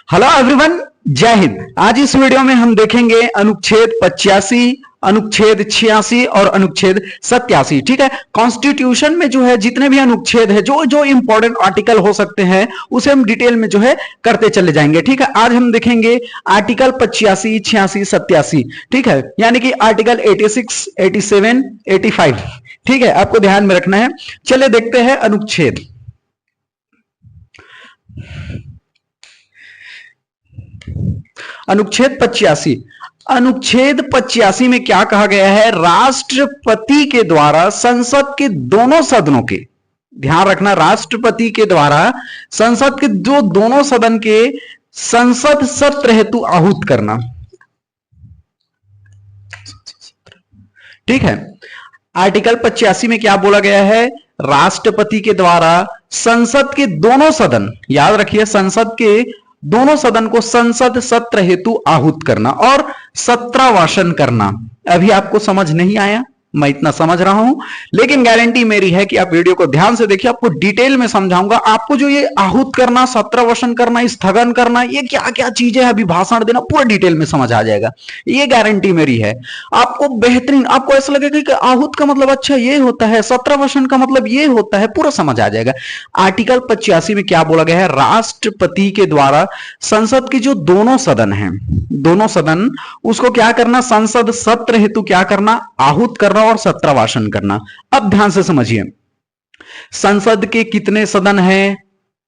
Hello everyone, जय हिंद। आज इस वीडियो में हम देखेंगे अनुच्छेद 85, अनुच्छेद 86 और अनुच्छेद 87। ठीक है, कॉन्स्टिट्यूशन में जो है जितने भी अनुच्छेद है, जो जो इंपॉर्टेंट आर्टिकल हो सकते हैं, उसे हम डिटेल में जो है करते चले जाएंगे। ठीक है, आज हम देखेंगे आर्टिकल 85, 86, 87। ठीक है, यानी कि आर्टिकल 86, 87, 85। ठीक है, आपको ध्यान में रखना है। चलिए देखते हैं अनुच्छेद। अनुच्छेद 85। अनुच्छेद 85 में क्या कहा गया है? राष्ट्रपति के द्वारा संसद के दोनों सदनों के, ध्यान रखना, राष्ट्रपति के द्वारा संसद के जो दोनों सदन के संसद सत्र हेतु आहूत करना। ठीक है, आर्टिकल 85 में क्या बोला गया है? राष्ट्रपति के द्वारा संसद के दोनों सदन, याद रखिए, संसद के दोनों सदन को संसद सत्र हेतु आहूत करना और सत्रावासन करना। अभी आपको समझ नहीं आया, मैं इतना समझ रहा हूं, लेकिन गारंटी मेरी है कि आप वीडियो को ध्यान से देखिए, आपको डिटेल में समझाऊंगा। आपको जो ये आहूत करना, सत्रावसन करना, स्थगन करना, ये क्या क्या चीजें है, अभिभाषण देना, पूरा डिटेल में समझ आ जाएगा, ये गारंटी मेरी है। आपको बेहतरीन, आपको ऐसा लगेगा कि आहूत का मतलब अच्छा ये होता है, सत्रावसन का मतलब ये होता है, पूरा समझ आ जाएगा। आर्टिकल 85 में क्या बोला गया है? राष्ट्रपति के द्वारा संसद के जो दोनों सदन हैं, दोनों सदन, उसको क्या करना? संसद सत्र हेतु क्या करना? आहूत करना और सत्रावासन करना। अब ध्यान से समझिए, संसद के कितने सदन हैं?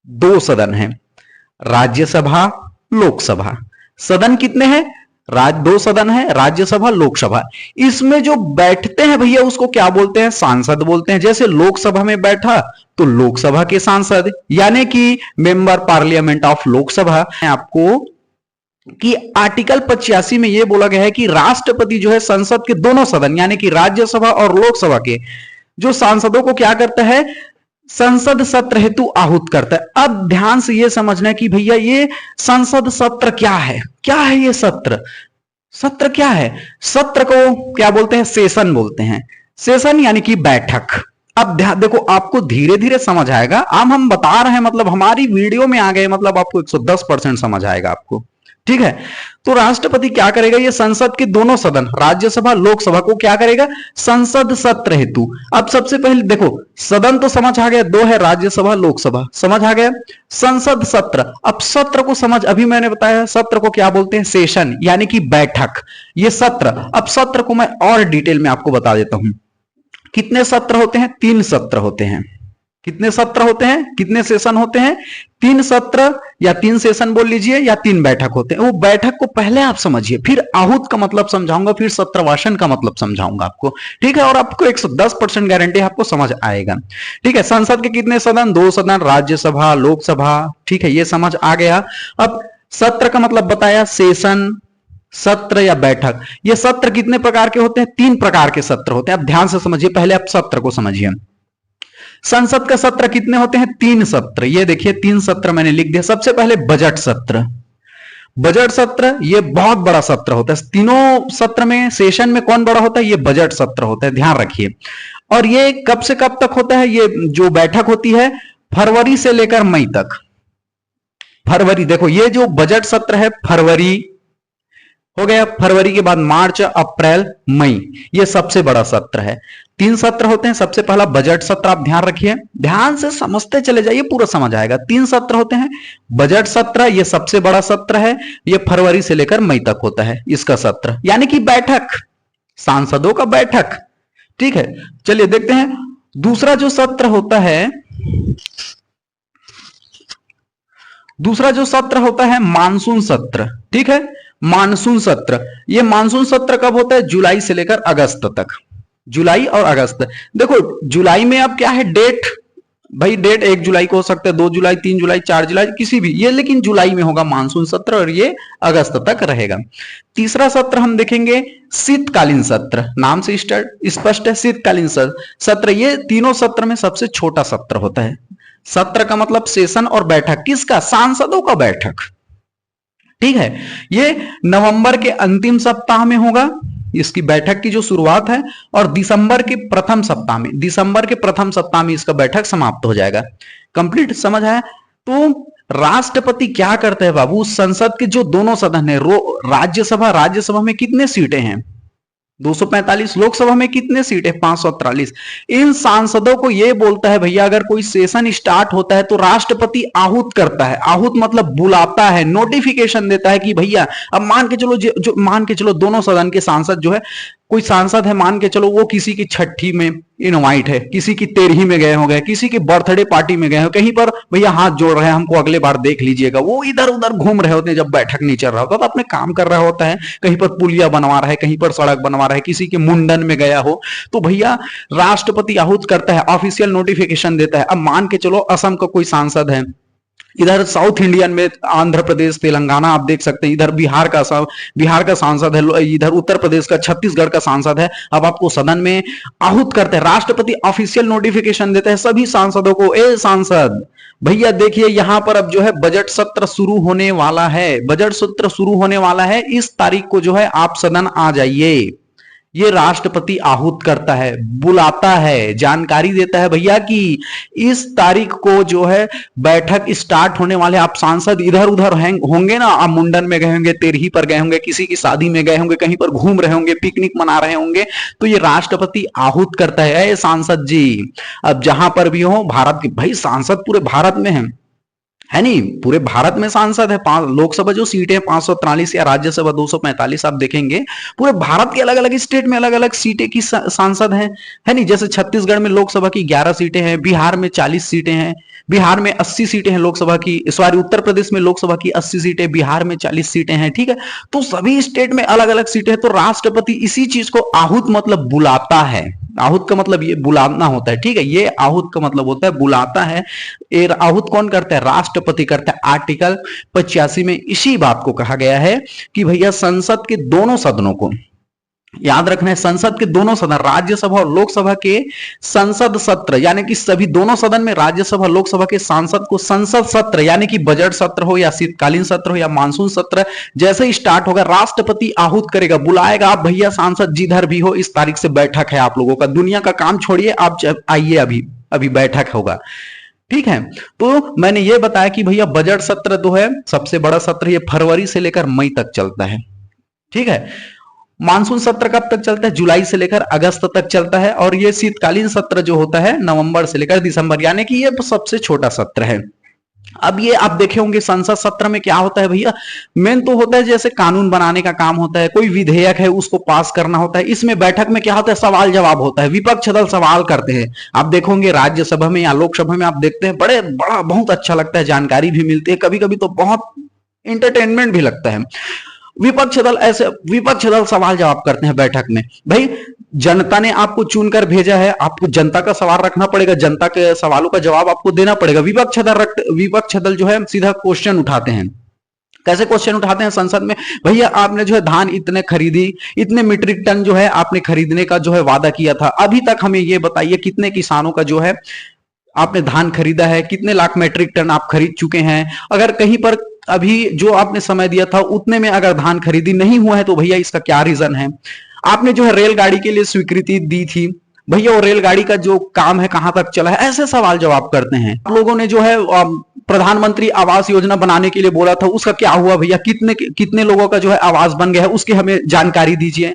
दो सदन हैं, राज्यसभा, लोकसभा। सदन कितने हैं? दो सदन है, राज्यसभा, लोकसभा। इसमें जो बैठते हैं भैया, उसको क्या बोलते हैं? सांसद बोलते हैं। जैसे लोकसभा में बैठा तो लोकसभा के सांसद, यानी कि मेंबर पार्लियामेंट ऑफ लोकसभा। आपको कि आर्टिकल 85 में यह बोला गया है कि राष्ट्रपति जो है संसद के दोनों सदन, यानी कि राज्यसभा और लोकसभा के जो सांसदों को क्या करता है? संसद सत्र हेतु आहूत करता है। अब ध्यान से यह समझना है कि भैया ये संसद सत्र क्या है? क्या है ये सत्र? सत्र क्या है? सत्र को क्या बोलते हैं? सेशन बोलते हैं। सेशन यानी कि बैठक। अब देखो, आपको धीरे धीरे समझ आएगा। अब हम बता रहे हैं, मतलब हमारी वीडियो में आ गए, मतलब आपको 110% समझ आएगा आपको। ठीक है, तो राष्ट्रपति क्या करेगा? ये संसद के दोनों सदन, राज्यसभा, लोकसभा को क्या करेगा? संसद सत्र हेतु। अब सबसे पहले देखो, सदन तो समझ आ गया, दो है, राज्यसभा, लोकसभा, समझ आ गया। संसद सत्र, अब सत्र को समझ, अभी मैंने बताया सत्र को क्या बोलते हैं? सेशन, यानी कि बैठक, ये सत्र। अब सत्र को मैं और डिटेल में आपको बता देता हूं। कितने सत्र होते हैं? 3 सत्र होते हैं। कितने सत्र होते हैं? कितने सेशन होते हैं? 3 सत्र, या 3 सेशन बोल लीजिए, या 3 बैठक होते हैं। वो बैठक को पहले आप समझिए, फिर आहूत का मतलब समझाऊंगा, फिर सत्रवासन का मतलब समझाऊंगा आपको। ठीक है, और आपको 110% गारंटी आपको समझ आएगा। ठीक है, संसद के कितने सदन? 2 सदन, राज्यसभा, लोकसभा। ठीक है, ये समझ आ गया। अब सत्र का मतलब बताया, सेशन, सत्र या बैठक। ये सत्र कितने प्रकार के होते हैं? 3 प्रकार के सत्र होते हैं। अब ध्यान से समझिए, पहले आप सत्र को समझिए। संसद का सत्र कितने होते हैं? 3 सत्र। ये देखिए 3 सत्र मैंने लिख दिया। सबसे पहले बजट सत्र। बजट सत्र ये बहुत बड़ा सत्र होता है। तीनों सत्र में, सेशन में कौन बड़ा होता है? ये बजट सत्र होता है, ध्यान रखिए। और ये कब से कब तक होता है? ये जो बैठक होती है फरवरी से लेकर मई तक। फरवरी, देखो ये जो बजट सत्र है, फरवरी हो गया, फरवरी के बाद मार्च, अप्रैल, मई, ये सबसे बड़ा सत्र है। 3 सत्र होते हैं। सबसे पहला बजट सत्र, आप ध्यान रखिए, ध्यान से समझते चले जाइए, पूरा समझ आएगा। 3 सत्र होते हैं। बजट सत्र ये सबसे बड़ा सत्र है, ये फरवरी से लेकर मई तक होता है इसका सत्र, यानी कि बैठक, सांसदों का बैठक। ठीक है, चलिए देखते हैं दूसरा जो सत्र होता है। दूसरा जो सत्र होता है मानसून सत्र। ठीक है, मानसून सत्र, ये मानसून सत्र कब होता है? जुलाई से लेकर अगस्त तक। जुलाई और अगस्त। देखो जुलाई में अब क्या है? डेट, भाई डेट 1 जुलाई को हो सकता है, 2 जुलाई, 3 जुलाई, 4 जुलाई, किसी भी, ये लेकिन जुलाई में होगा मानसून सत्र, और ये अगस्त तक रहेगा। तीसरा सत्र हम देखेंगे शीतकालीन सत्र। नाम से स्पष्ट है, शीतकालीन सत्र। ये तीनों सत्र में सबसे छोटा सत्र होता है। सत्र का मतलब सेशन और बैठक, किसका? सांसदों का बैठक। ठीक है, ये नवंबर के अंतिम सप्ताह में होगा, इसकी बैठक की जो शुरुआत है, और दिसंबर के प्रथम सप्ताह में इसका बैठक समाप्त हो जाएगा। कंप्लीट समझ आया? तो राष्ट्रपति क्या करते हैं बाबू, संसद के जो दोनों सदन है, राज्यसभा में कितने सीटें हैं, 245, लोकसभा में कितने सीट है, 543। इन सांसदों को यह बोलता है भैया, अगर कोई सेशन स्टार्ट होता है तो राष्ट्रपति आहूत करता है। आहूत मतलब बुलाता है, नोटिफिकेशन देता है कि भैया, अब मान के चलो जो मान के चलो दोनों सदन के सांसद जो है, कोई सांसद है मान के चलो वो किसी की छठी में इनवाइट है, किसी की 13वीं में गए हो गए, किसी की बर्थडे पार्टी में गए हो, कहीं पर भैया हाथ जोड़ रहे हैं, हमको अगले बार देख लीजिएगा, वो इधर उधर घूम रहे होते हैं, जब बैठक नहीं चल रहा होता तो अपने काम कर रहा होता है, कहीं पर पुलिया बनवा रहा है, कहीं पर सड़क बनवा रहा है, किसी के मुंडन में गया हो, तो भैया राष्ट्रपति आहूत करता है, ऑफिशियल नोटिफिकेशन देता है। अब मान के चलो असम का कोई सांसद है, इधर साउथ इंडियन में आंध्र प्रदेश, तेलंगाना आप देख सकते हैं, इधर बिहार का सांसद है, इधर उत्तर प्रदेश का, छत्तीसगढ़ का सांसद है। अब आपको सदन में आहूत करते हैं, राष्ट्रपति ऑफिशियल नोटिफिकेशन देते हैं सभी सांसदों को, ए सांसद भैया देखिए यहां पर अब जो है बजट सत्र शुरू होने वाला है, बजट सत्र शुरू होने वाला है, इस तारीख को जो है आप सदन आ जाइए। ये राष्ट्रपति आहूत करता है, बुलाता है, जानकारी देता है भैया कि इस तारीख को जो है बैठक स्टार्ट होने वाले, आप सांसद इधर उधर होंगे ना, आप मुंडन में गए होंगे, तेरही पर गए होंगे, किसी की शादी में गए होंगे, कहीं पर घूम रहे होंगे, पिकनिक मना रहे होंगे, तो ये राष्ट्रपति आहूत करता है, सांसद जी अब जहां पर भी हो, भारत के भाई सांसद पूरे भारत में है नहीं, पूरे भारत में सांसद है, लोकसभा जो सीटें 543 या राज्यसभा 245, आप देखेंगे पूरे भारत के अलग अलग स्टेट में अलग अलग सीटें की सांसद हैं, है नहीं। जैसे छत्तीसगढ़ में लोकसभा की 11 सीटें हैं, बिहार में 40 सीटें हैं, बिहार में 80 सीटें हैं लोकसभा की, सॉरी उत्तर प्रदेश में लोकसभा की 80 सीटें, बिहार में 40 सीटें हैं, ठीक है। तो सभी स्टेट में अलग अलग सीटें हैं, तो राष्ट्रपति इसी चीज को आहूत मतलब बुलाता है, आहूत का मतलब ये बुलाना होता है, ठीक है, ये आहूत का मतलब होता है बुलाता है। ये आहूत कौन करता है, राष्ट्रपति करता है। आर्टिकल 85 में इसी बात को कहा गया है कि भैया संसद के दोनों सदनों को याद रखना है, संसद के दोनों सदन, राज्यसभा और लोकसभा के संसद सत्र, यानी कि सभी दोनों सदन में राज्यसभा लोकसभा के सांसद को संसद सत्र, यानी कि बजट सत्र हो या शीतकालीन सत्र हो या मानसून सत्र, जैसे ही स्टार्ट होगा राष्ट्रपति आहूत करेगा, बुलाएगा, आप भैया सांसद जिधर भी हो इस तारीख से बैठक है आप लोगों का, दुनिया का काम छोड़िए, आप आइए, अभी अभी बैठक होगा, ठीक है। तो मैंने ये बताया कि भैया बजट सत्र जो है सबसे बड़ा सत्र, ये फरवरी से लेकर मई तक चलता है, ठीक है। मानसून सत्र कब तक चलता है, जुलाई से लेकर अगस्त तक चलता है, और ये शीतकालीन सत्र जो होता है नवंबर से लेकर दिसंबर, यानी कि ये सबसे छोटा सत्र है। अब ये आप देखे होंगे संसद सत्र में क्या होता है भैया, मेन तो होता है जैसे कानून बनाने का काम होता है, कोई विधेयक है उसको पास करना होता है। इसमें बैठक में क्या होता है, सवाल जवाब होता है, विपक्ष दल सवाल करते हैं। आप देखोगे राज्यसभा में या लोकसभा में आप देखते हैं बड़ा बहुत अच्छा लगता है, जानकारी भी मिलती है, कभी कभी तो बहुत इंटरटेनमेंट भी लगता है। विपक्ष दल सवाल जवाब करते हैं बैठक में। भाई जनता ने आपको चुनकर भेजा है, आपको जनता का सवाल रखना पड़ेगा, जनता के सवालों का जवाब आपको देना पड़ेगा। विपक्ष दल जो है सीधा क्वेश्चन उठाते हैं। कैसे क्वेश्चन उठाते हैं संसद में, भैया आपने जो है धान इतने खरीदी, इतने मीट्रिक टन जो है आपने खरीदने का जो है वादा किया था, अभी तक हमें ये बताइए कितने किसानों का जो है आपने धान खरीदा है, कितने लाख मीट्रिक टन आप खरीद चुके हैं। अगर कहीं पर अभी जो आपने समय दिया था उतने में अगर धान खरीदी नहीं हुआ है तो भैया इसका क्या रीजन है। आपने जो है रेलगाड़ी के लिए स्वीकृति दी थी, भैया वो रेलगाड़ी का जो काम है कहां तक चला है। ऐसे सवाल जवाब करते हैं। आप लोगों ने जो है प्रधानमंत्री आवास योजना बनाने के लिए बोला था, उसका क्या हुआ भैया, कितने लोगों का जो है आवास बन गया है, उसकी हमें जानकारी दीजिए।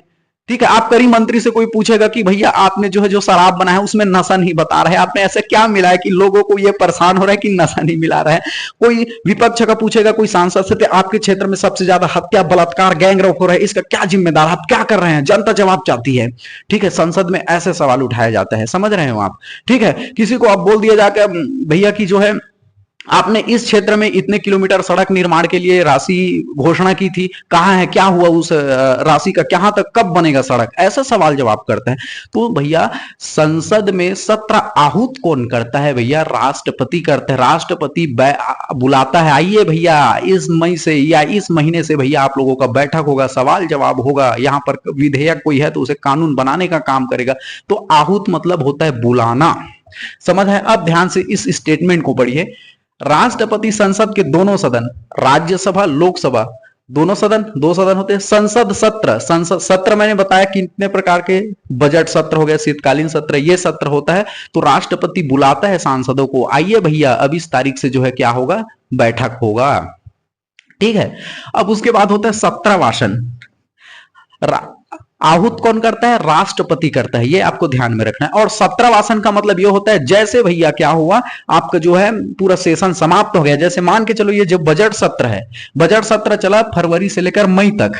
ठीक है, आप करी मंत्री से कोई पूछेगा कि भैया आपने जो है जो शराब बनाया उसमें नशा नहीं बता रहे, आपने ऐसे क्या मिला है कि लोगों को ये परेशान हो रहा है कि नशा नहीं मिला रहा है। कोई विपक्ष का पूछेगा कोई सांसद से, आपके क्षेत्र में सबसे ज्यादा हत्या, बलात्कार, गैंगरेप हो रहा है, इसका क्या जिम्मेदार, आप क्या कर रहे हैं, जनता जवाब चाहती है। ठीक है, संसद में ऐसे सवाल उठाया जाता है, समझ रहे हो आप। ठीक है, किसी को आप बोल दिया जाके भैया की जो है आपने इस क्षेत्र में इतने किलोमीटर सड़क निर्माण के लिए राशि घोषणा की थी, कहां है, क्या हुआ उस राशि का, कहां तक कब बनेगा सड़क, ऐसा सवाल जवाब करते हैं। तो भैया संसद में सत्र आहूत कौन करता है भैया, राष्ट्रपति करते हैं। राष्ट्रपति बुलाता है, आइए भैया इस मई से या इस महीने से भैया आप लोगों का बैठक होगा, सवाल जवाब होगा, यहां पर विधेयक कोई है तो उसे कानून बनाने का काम करेगा। तो आहूत मतलब होता है बुलाना, समझ है। अब ध्यान से इस स्टेटमेंट को पढ़िए। राष्ट्रपति संसद के दोनों सदन, राज्यसभा लोकसभा दोनों सदन, दो सदन होते हैं। संसद सत्र, संसद सत्र मैंने बताया कितने प्रकार के, बजट सत्र हो गया, शीतकालीन सत्र, ये सत्र होता है। तो राष्ट्रपति बुलाता है सांसदों को, आइए भैया अब इस तारीख से जो है क्या होगा, बैठक होगा। ठीक है। अब उसके बाद होता है सत्रवासन। आहूत कौन करता है, राष्ट्रपति करता है, ये आपको ध्यान में रखना है। और सत्रवासन का मतलब ये होता है जैसे भैया क्या हुआ, आपका जो है पूरा सेशन समाप्त हो गया, जैसे मान के चलो ये जो बजट सत्र है, बजट सत्र चला फरवरी से लेकर मई तक,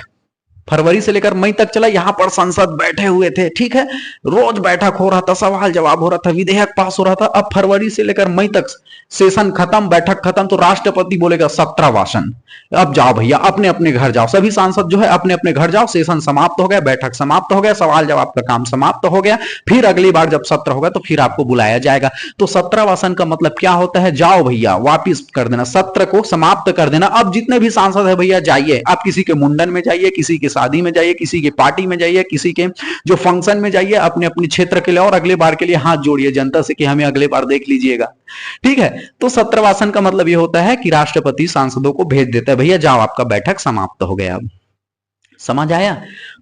फरवरी से लेकर मई तक चला, यहां पर संसद बैठे हुए थे, ठीक है, रोज बैठक हो रहा था, सवाल जवाब हो रहा था, विधेयक पास हो रहा था। अब फरवरी से लेकर मई तक सेशन खत्म, बैठक खत्म, तो राष्ट्रपति बोलेगा सत्रवासन, अब जाओ भैया अपने अपने घर जाओ, सभी सांसद जो है अपने अपने घर जाओ, सेशन समाप्त हो गया, बैठक समाप्त हो गया, सवाल जवाब का काम समाप्त हो गया, फिर अगली बार जब सत्र होगा तो फिर आपको बुलाया जाएगा। तो सत्रवासन का मतलब क्या होता है, जाओ भैया वापिस कर देना, सत्र को समाप्त कर देना। अब जितने भी सांसद है भैया जाइए, आप किसी के मुंडन में जाइए, किसी के शादी में जाइए, किसी के पार्टी में जाइए, किसी के जो फंक्शन में जाइए, अपने अपने क्षेत्र के लिए और अगले बार के लिए हाथ जोड़िए जनता से कि हमें अगले बार देख लीजिएगा। ठीक है। तो सत्रवासन का मतलब यह होता है कि राष्ट्रपति सांसदों को भेज देता है, भैया जाओ आपका बैठक समाप्त हो गया। अब समझ आया।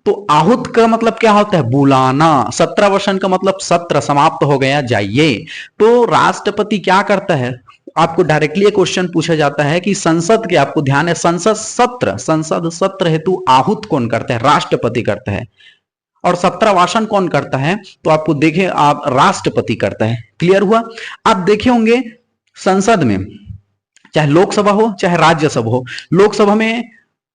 तो आहूत का मतलब क्या होता है, बुलाना। सत्रवासन का मतलब सत्र समाप्त हो गया, जाइए। तो राष्ट्रपति क्या करता है, आपको डायरेक्टली क्वेश्चन पूछा जाता है कि संसद के, आपको ध्यान है, संसद सत्र हेतु आहूत कौन करता है, राष्ट्रपति करता है। और सत्रवासन कौन करता है, तो आपको देखें, आप राष्ट्रपति करता है। क्लियर हुआ। आप देखे होंगे संसद में, चाहे लोकसभा हो चाहे राज्यसभा हो, लोकसभा में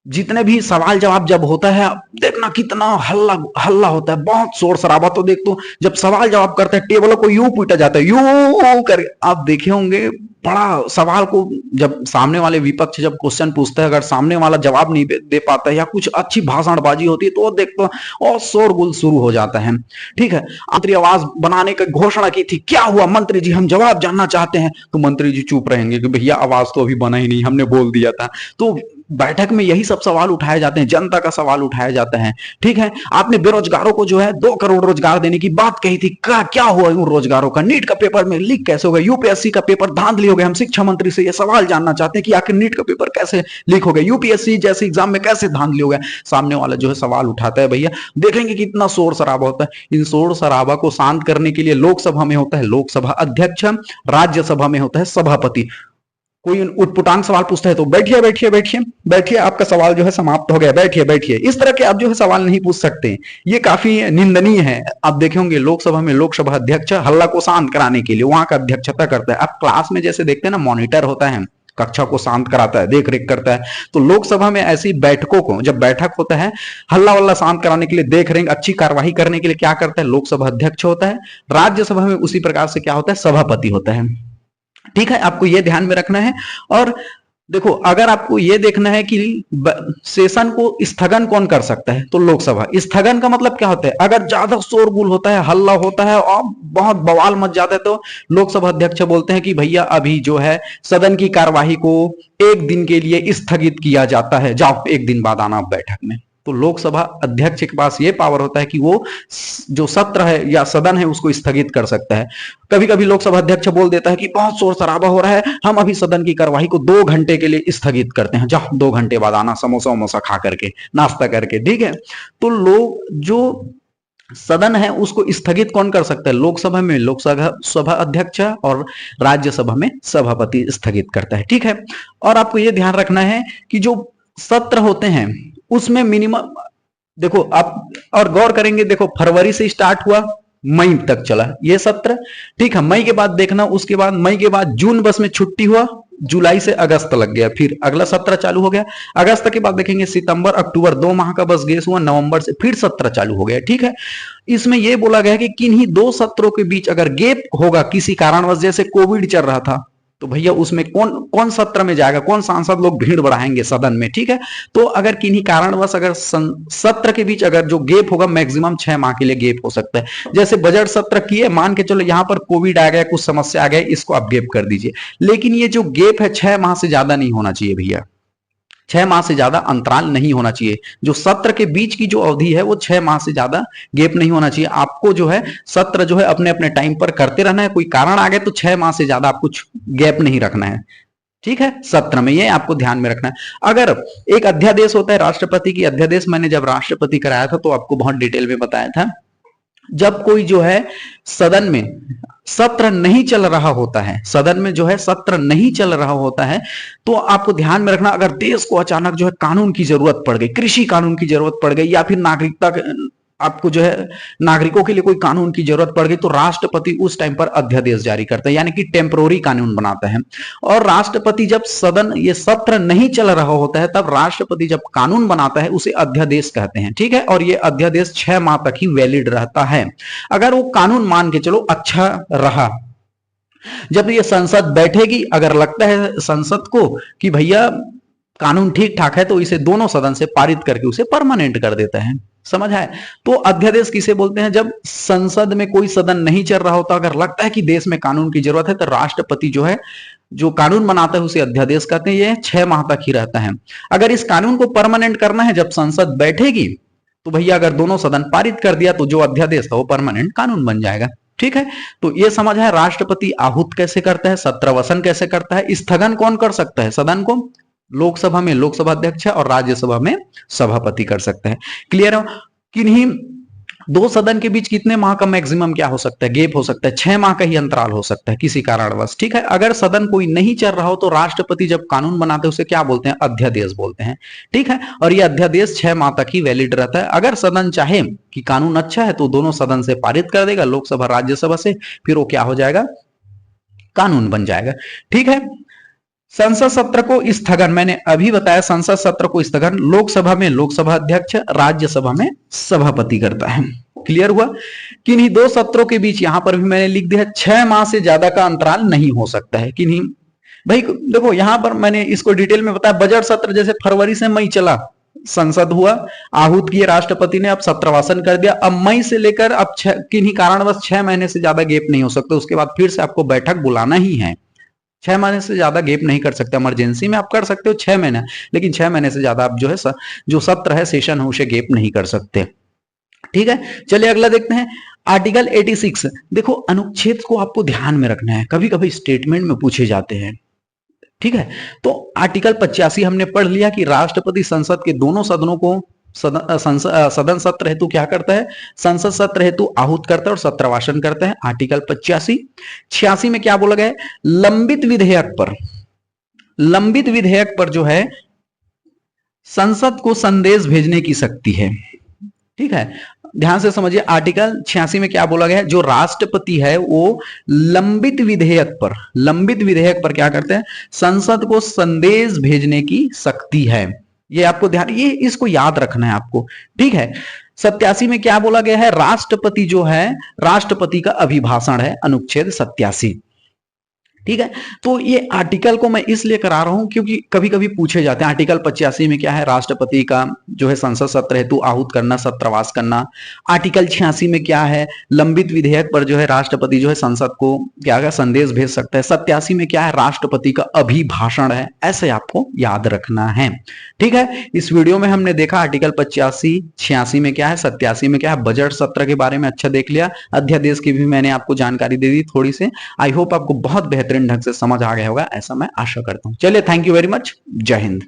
जितने भी सवाल जवाब जब होता है, देखना कितना हल्ला हल्ला होता है, बहुत शोर शराबा। तो देख, तो जब सवाल जवाब करते हैं टेबलों को यूं पीटा जाता है, यूं कर, आप देखे होंगे बड़ा सवाल को जब सामने वाले विपक्ष जब क्वेश्चन पूछता है, अगर सामने वाला जवाब नहीं दे पाता है या कुछ अच्छी भाषणबाजी होती है, तो देखो और शोरगुल शुरू हो जाता है। ठीक है। मंत्री आवाज बनाने की घोषणा की थी, क्या हुआ मंत्री जी, हम जवाब जानना चाहते हैं। तो मंत्री जी चुप रहेंगे कि भैया आवाज तो अभी बना ही नहीं, हमने बोल दिया था। तो बैठक में यही सब सवाल उठाए जाते हैं, जनता का सवाल उठाया जाता है। ठीक है। आपने बेरोजगारों को जो है 2 करोड़ रोजगार देने की बात कही थी, क्या हुआ उन रोजगारों का, नीट का पेपर में लीक कैसे हो गया, यूपीएससी का पेपर धांधली हो गया, हम शिक्षा मंत्री से ये सवाल जानना चाहते हैं कि आखिर नीट का पेपर कैसे लीक हो गया, यूपीएससी जैसे एग्जाम में कैसे धांधली हो गया। सामने वाला जो है सवाल उठाता है, भैया देखेंगे कितना शोर शराबा होता है। इन शोर शराबा को शांत करने के लिए लोकसभा में होता है लोकसभा अध्यक्ष, राज्यसभा में होता है सभापति। कोई उटपुटांग सवाल पूछता है तो बैठिए बैठिए बैठिए बैठिए, आपका सवाल जो है समाप्त हो गया, बैठिए बैठिए। इस तरह के आप जो है सवाल नहीं पूछ सकते, ये काफी निंदनीय है। आप देखे होंगे लोकसभा में लोकसभा अध्यक्ष हल्ला को शांत कराने के लिए वहां का अध्यक्षता करता है। आप क्लास में जैसे देखते हैं ना, मॉनिटर होता है, कक्षा को शांत कराता है, देख रेख करता है। तो लोकसभा में ऐसी बैठकों को, जब बैठक होता है हल्ला वल्ला शांत कराने के लिए, देख रेख अच्छी कार्यवाही करने के लिए क्या करता है, लोकसभा अध्यक्ष होता है। राज्यसभा में उसी प्रकार से क्या होता है, सभापति होता है। ठीक है। आपको यह ध्यान में रखना है। और देखो, अगर आपको यह देखना है कि सेशन को स्थगन कौन कर सकता है, तो लोकसभा। स्थगन का मतलब क्या होता है, अगर ज्यादा शोरगुल होता है, हल्ला होता है और बहुत बवाल मच जाता है, तो लोकसभा अध्यक्ष बोलते हैं कि भैया अभी जो है सदन की कार्यवाही को 1 दिन के लिए स्थगित किया जाता है, जाओ 1 दिन बाद आना बैठक में। तो लोकसभा अध्यक्ष के पास ये पावर होता है कि वो जो सत्र है या सदन है उसको स्थगित कर सकता है। कभी कभी लोकसभा अध्यक्ष बोल देता है कि बहुत शोर शराबा हो रहा है, हम अभी सदन की कार्यवाही को 2 घंटे के लिए स्थगित करते हैं, जाओ 2 घंटे बाद आना समोसा वमोसा खा करके, नाश्ता करके। ठीक है। तो लोग जो सदन है उसको स्थगित कौन कर सकता है, लोकसभा में लोकसभा अध्यक्ष और राज्यसभा में सभापति स्थगित करता है। ठीक है। और आपको यह ध्यान रखना है कि जो सत्र होते हैं उसमें मिनिमम, देखो आप और गौर करेंगे, देखो फरवरी से स्टार्ट हुआ, मई तक चला ये सत्र। ठीक है। मई के बाद देखना, उसके बाद मई के बाद जून बस में छुट्टी हुआ, जुलाई से अगस्त लग गया, फिर अगला सत्र चालू हो गया। अगस्त के बाद देखेंगे सितंबर अक्टूबर 2 माह का बस गेस हुआ, नवंबर से फिर सत्र चालू हो गया। ठीक है। इसमें यह बोला गया कि किन्हीं 2 सत्रों के बीच अगर गैप होगा किसी कारणवश, जैसे कोविड चल रहा था, तो भैया उसमें कौन कौन सत्र में जाएगा, कौन सांसद लोग भीड़ बढ़ाएंगे सदन में। ठीक है। तो अगर किन्हीं कारणवश अगर सत्र के बीच अगर जो गैप होगा, मैक्सिमम 6 माह के लिए गैप हो सकता है। जैसे बजट सत्र किए, मान के चलो यहां पर कोविड आ गया, कुछ समस्या आ गया, इसको आप गैप कर दीजिए, लेकिन ये जो गैप है 6 माह से ज्यादा नहीं होना चाहिए भैया, 6 माह से ज्यादा अंतराल नहीं होना चाहिए। जो सत्र के बीच की जो अवधि है वो 6 माह से ज्यादा गैप नहीं होना चाहिए। आपको जो है सत्र जो है अपने अपने टाइम पर करते रहना है, कोई कारण आ गया तो 6 माह से ज्यादा आपको गैप नहीं रखना है। ठीक है, सत्र में, ये आपको ध्यान में रखना है। अगर एक अध्यादेश होता है राष्ट्रपति की, अध्यादेश मैंने जब राष्ट्रपति कराया था तो आपको बहुत डिटेल में बताया था, जब कोई जो है सदन में सत्र नहीं चल रहा होता है, सदन में जो है सत्र नहीं चल रहा होता है, तो आपको ध्यान में रखना, अगर देश को अचानक जो है कानून की जरूरत पड़ गई, कृषि कानून की जरूरत पड़ गई, या फिर नागरिकता आपको जो है नागरिकों के लिए कोई कानून की जरूरत पड़ गई, तो राष्ट्रपति उस टाइम पर अध्यादेश जारी करता है, यानी कि टेम्पोररी कानून बनाता है। और राष्ट्रपति जब सदन ये सत्र नहीं चल रहा होता है, तब राष्ट्रपति जब कानून बनाता है उसे अध्यादेश कहते हैं। ठीक है, और ये अध्यादेश 6 माह तक ही वैलिड रहता है। अगर वो कानून मान के चलो अच्छा रहा, जब ये संसद बैठेगी, अगर लगता है संसद को कि भैया कानून ठीक ठाक है, तो इसे दोनों सदन से पारित करके उसे परमानेंट कर देता है। समझ आए? तो अध्यादेश किसे बोलते हैं? जब संसद में कोई सदन नहीं चल रहा होता, अगर लगता है कि देश में कानून की जरूरत है, तो राष्ट्रपति जो है जो कानून बनाता है उसे अध्यादेश कहते हैं। ये 6 माह तक ही रहता है। अगर इस कानून को परमानेंट करना है, जब संसद बैठेगी, तो भैया अगर दोनों सदन पारित कर दिया, तो जो अध्यादेश था वो परमानेंट कानून बन जाएगा। ठीक है, तो ये समझ है राष्ट्रपति आहूत कैसे करता है, सत्रवसन कैसे करता है, स्थगन कौन कर सकता है सदन को? लोकसभा में लोकसभा अध्यक्ष और राज्यसभा में सभापति कर सकते हैं। क्लियर है? किन्हीं दो सदन के बीच कितने माह का मैक्सिमम क्या हो सकता है, गैप हो सकता है? 6 माह का ही अंतराल हो सकता है किसी कारणवश। ठीक है, अगर सदन कोई नहीं चल रहा हो, तो राष्ट्रपति जब कानून बनाते हैं उसे क्या बोलते हैं? अध्यादेश बोलते हैं। ठीक है, और यह अध्यादेश 6 माह तक ही वैलिड रहता है। अगर सदन चाहे कि कानून अच्छा है, तो दोनों सदन से पारित कर देगा, लोकसभा राज्यसभा से, फिर वो क्या हो जाएगा? कानून बन जाएगा। ठीक है, संसद सत्र को स्थगन मैंने अभी बताया, संसद सत्र को स्थगन लोकसभा में लोकसभा अध्यक्ष, राज्यसभा में सभापति करता है। क्लियर हुआ? किन्हीं दो सत्रों के बीच, यहां पर भी मैंने लिख दिया 6 माह से ज्यादा का अंतराल नहीं हो सकता है। किन्हीं, भाई देखो यहां पर मैंने इसको डिटेल में बताया, बजट सत्र जैसे फरवरी से मई चला, संसद हुआ, आहूत किए राष्ट्रपति ने, अब सत्रवासन कर दिया, अब मई से लेकर अब किन्हीं कारणवश 6 महीने से ज्यादा गैप नहीं हो सकता, उसके बाद फिर से आपको बैठक बुलाना ही है। 6 महीने से ज्यादा गैप नहीं कर सकते। इमरजेंसी में आप कर सकते हो 6 महीने, लेकिन 6 महीने से ज्यादा आप जो है जो सत्र है, सेशन है, उसे गैप नहीं कर सकते। ठीक है, चलिए अगला देखते हैं, आर्टिकल 86। देखो अनुच्छेद को आपको ध्यान में रखना है, कभी कभी स्टेटमेंट में पूछे जाते हैं। ठीक है, तो आर्टिकल 85 हमने पढ़ लिया कि राष्ट्रपति संसद के दोनों सदनों को सदन सत्र हेतु क्या करता है? संसद सत्र हेतु आहूत करता है और सत्रवासन करता है। आर्टिकल 85। 86 में क्या बोला गया है? लंबित विधेयक पर जो है संसद को संदेश भेजने की शक्ति है। ठीक है, ध्यान से समझिए, आर्टिकल 86 में क्या बोला गया है? जो राष्ट्रपति है वो लंबित विधेयक पर क्या करते हैं? संसद को संदेश भेजने की शक्ति है। ये आपको ध्यान, ये इसको याद रखना है आपको। ठीक है, 87 में क्या बोला गया है? राष्ट्रपति जो है, राष्ट्रपति का अभिभाषण है, अनुच्छेद 87। ठीक है, तो ये आर्टिकल को मैं इसलिए करा रहा हूं क्योंकि कभी कभी पूछे जाते हैं। आर्टिकल 85 में क्या है? राष्ट्रपति का जो है संसद सत्र हेतु आहूत करना, सत्रवास करना। आर्टिकल 86 में क्या है? लंबित विधेयक पर जो है राष्ट्रपति जो है संसद को क्या है? संदेश भेज सकता है। 87 में क्या है? राष्ट्रपति का अभिभाषण है। ऐसे आपको याद रखना है। ठीक है, इस वीडियो में हमने देखा आर्टिकल 85, 86 में क्या है, 87 में क्या है, बजट सत्र के बारे में अच्छा देख लिया, अध्यादेश की भी मैंने आपको जानकारी दे दी थोड़ी से। आई होप आपको बहुत बेहतरीन ढंग से समझ आ गया होगा, ऐसा मैं आशा करता हूं। चलिए, थैंक यू वेरी मच, जय हिंद।